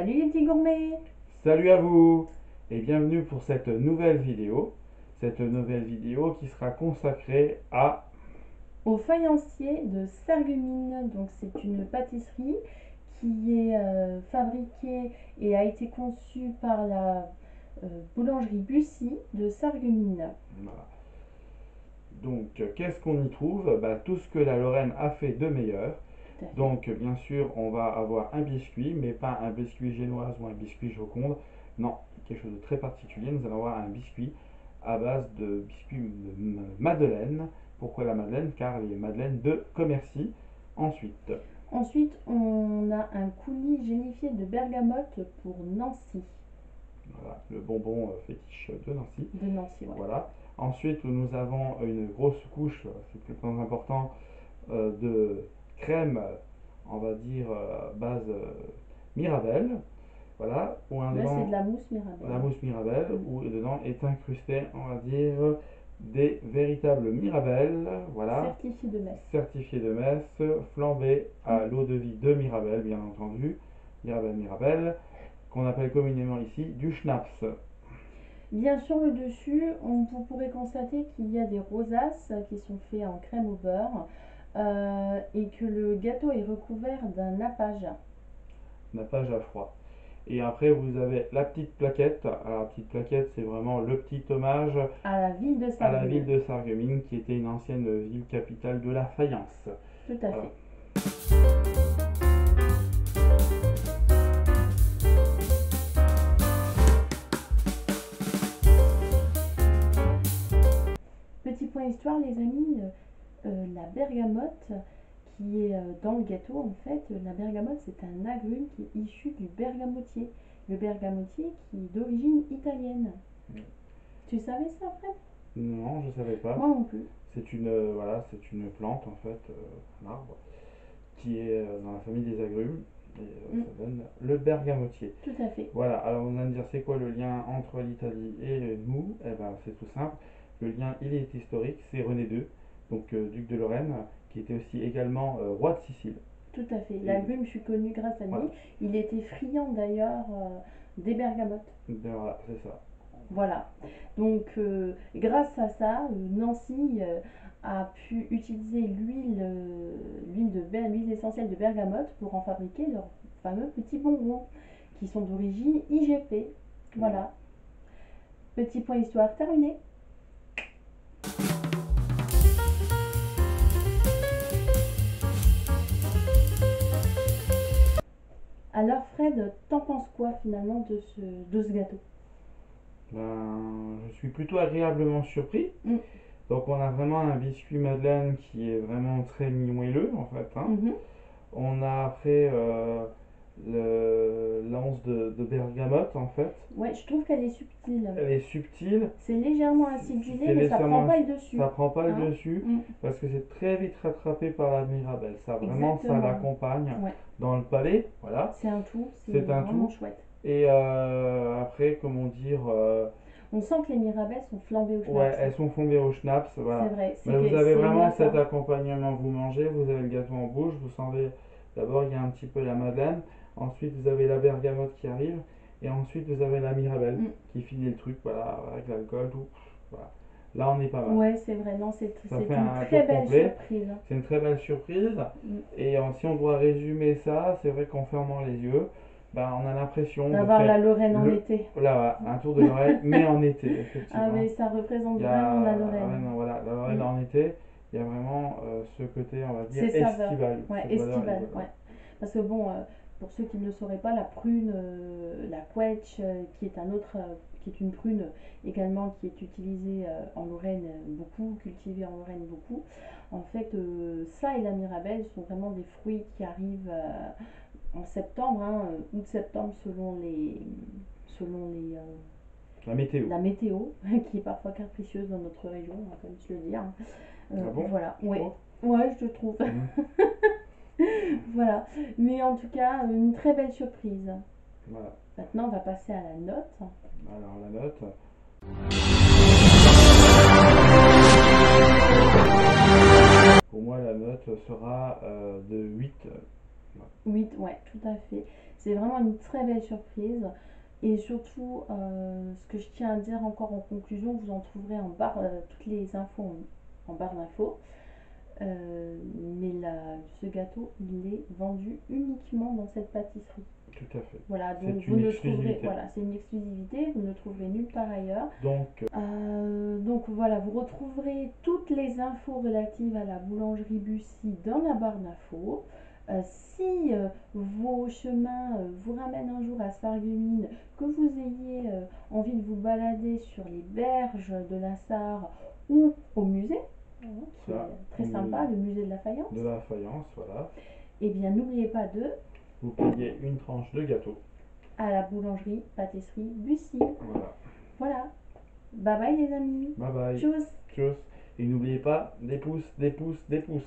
Salut les petits gourmets! Salut à vous et bienvenue pour cette nouvelle vidéo. Cette nouvelle vidéo qui sera consacrée Au faïencier de Sarreguemines. Donc c'est une pâtisserie qui est fabriquée et a été conçue par la boulangerie Bussy de Sarreguemines. voilà. Donc qu'est-ce qu'on y trouve? Tout ce que la Lorraine a fait de meilleur. Tout à fait. Donc bien sûr on va avoir un biscuit, mais pas un biscuit génoise ou un biscuit Joconde. Non, quelque chose de très particulier. Nous allons avoir un biscuit à base de biscuit de madeleine. Pourquoi la madeleine? Car les madeleines de Commercy. Ensuite, on a un coulis gélifié de bergamote pour Nancy. Voilà, le bonbon fétiche de Nancy. De Nancy, ouais. Voilà. Ensuite, nous avons une grosse couche, c'est le plus important, de crème, on va dire, base Mirabelle. Voilà. Là, c'est de la mousse Mirabelle. La mousse Mirabelle, où dedans est incrusté, on va dire, des véritables Mirabelles. Voilà. Certifié de Metz. Certifié de Metz, flambé à l'eau de vie de Mirabelle, bien entendu. Mirabelle, qu'on appelle communément ici du schnapps. Bien sûr, le dessus, vous pourrez constater qu'il y a des rosaces qui sont faits en crème au beurre et que le gâteau est recouvert d'un nappage. Nappage à froid. Et après, vous avez la petite plaquette. Alors, la petite plaquette, c'est vraiment le petit hommage à la ville de à la ville de Sarreguemines, qui était une ancienne ville capitale de la faïence. Tout à fait. Petit point histoire, les amis, la bergamote qui est dans le gâteau, en fait, la bergamote, c'est un agrume qui est issu du bergamotier. Le bergamotier qui est d'origine italienne. Tu savais ça, Fred? Non, je ne savais pas. Moi non plus. C'est une, c'est une plante, en fait, un arbre, qui est dans la famille des agrumes. Et ça donne le bergamotier. Tout à fait. Voilà, alors on va me dire c'est quoi le lien entre l'Italie et nous? Eh ben c'est tout simple. Le lien, il est historique, c'est René II, donc duc de Lorraine, qui était aussi également roi de Sicile. Tout à fait. L'agrume, je suis connu grâce à lui. Voilà. Il était friand d'ailleurs des bergamotes. Voilà, c'est ça. Voilà. Donc, grâce à ça, Nancy a pu utiliser l'huile essentielle de bergamote pour en fabriquer leurs fameux petits bonbons qui sont d'origine IGP. Voilà. Petit point histoire terminé. Alors Fred, t'en penses quoi finalement de ce gâteau? Je suis plutôt agréablement surpris. Donc on a vraiment un biscuit madeleine qui est vraiment très moelleux en fait. On a après l'anse de bergamote en fait. Ouais, je trouve qu'elle est subtile. Elle est subtile. C'est légèrement acidulé, mais ça prend pas le dessus. Ça prend pas le dessus parce que c'est très vite rattrapé par la Mirabelle. Ça vraiment, ça l'accompagne dans le palais. Voilà. C'est un tout. C'est un tout. Chouette. Et après, comment dire, on sent que les Mirabelles sont flambées au schnapps. Ouais, elles sont flambées au schnapps, voilà. C'est vrai. Mais vous avez vraiment cet accompagnement, vous mangez, vous avez le gâteau en bouche, vous sentez, d'abord il y a un petit peu la madeleine, ensuite vous avez la bergamote qui arrive, et ensuite vous avez la Mirabelle qui finit le truc, voilà, avec l'alcool, tout, voilà. Là on est pas mal. Ouais, c'est vrai, non, c'est une très belle surprise. C'est une très belle surprise, et si on doit résumer ça, c'est vrai qu'en fermant les yeux, on a l'impression d'avoir la Lorraine en été. Voilà, un tour de Lorraine, mais en été, effectivement. Ah, mais ça représente vraiment la Lorraine. Voilà, la Lorraine en été, il y a vraiment ce côté, on va dire, estival. Ouais, estival, ouais. Parce que bon, pour ceux qui ne le sauraient pas, la prune, la quetch, qui est une prune également qui est utilisée en Lorraine beaucoup, cultivée en Lorraine beaucoup. En fait, ça et la Mirabelle sont vraiment des fruits qui arrivent en septembre, août-septembre la météo, qui est parfois capricieuse dans notre région, on va quand même se le dire. Ah bon? Voilà, ouais, je trouve. Voilà, mais en tout cas, une très belle surprise. Voilà. Maintenant, on va passer à la note. Alors, la note. Pour moi, la note sera de 8. 8, ouais, tout à fait. C'est vraiment une très belle surprise. Et surtout, ce que je tiens à dire encore en conclusion, vous en trouverez en barre, toutes les infos en barre d'infos. Mais ce gâteau, il est vendu uniquement dans cette pâtisserie. Tout à fait. Voilà, donc C'est vous une ne trouverez, exclusivité. voilà, c'est une exclusivité, vous ne trouverez nulle part ailleurs. Donc, Donc voilà, vous retrouverez toutes les infos relatives à la boulangerie Bussy dans la barre d'infos. Si vos chemins vous ramènent un jour à Sarreguemines, que vous ayez envie de vous balader sur les berges de la Sarre ou au musée, qui ça, est très sympa, le musée de la Faïence, de la faïence, voilà. eh bien n'oubliez pas de Vous payez une tranche de gâteau. à la boulangerie pâtisserie Bussy. Voilà. Voilà. Bye bye les amis. Bye bye. Tchuss. Tchuss. Et n'oubliez pas, des pouces, des pouces, des pouces.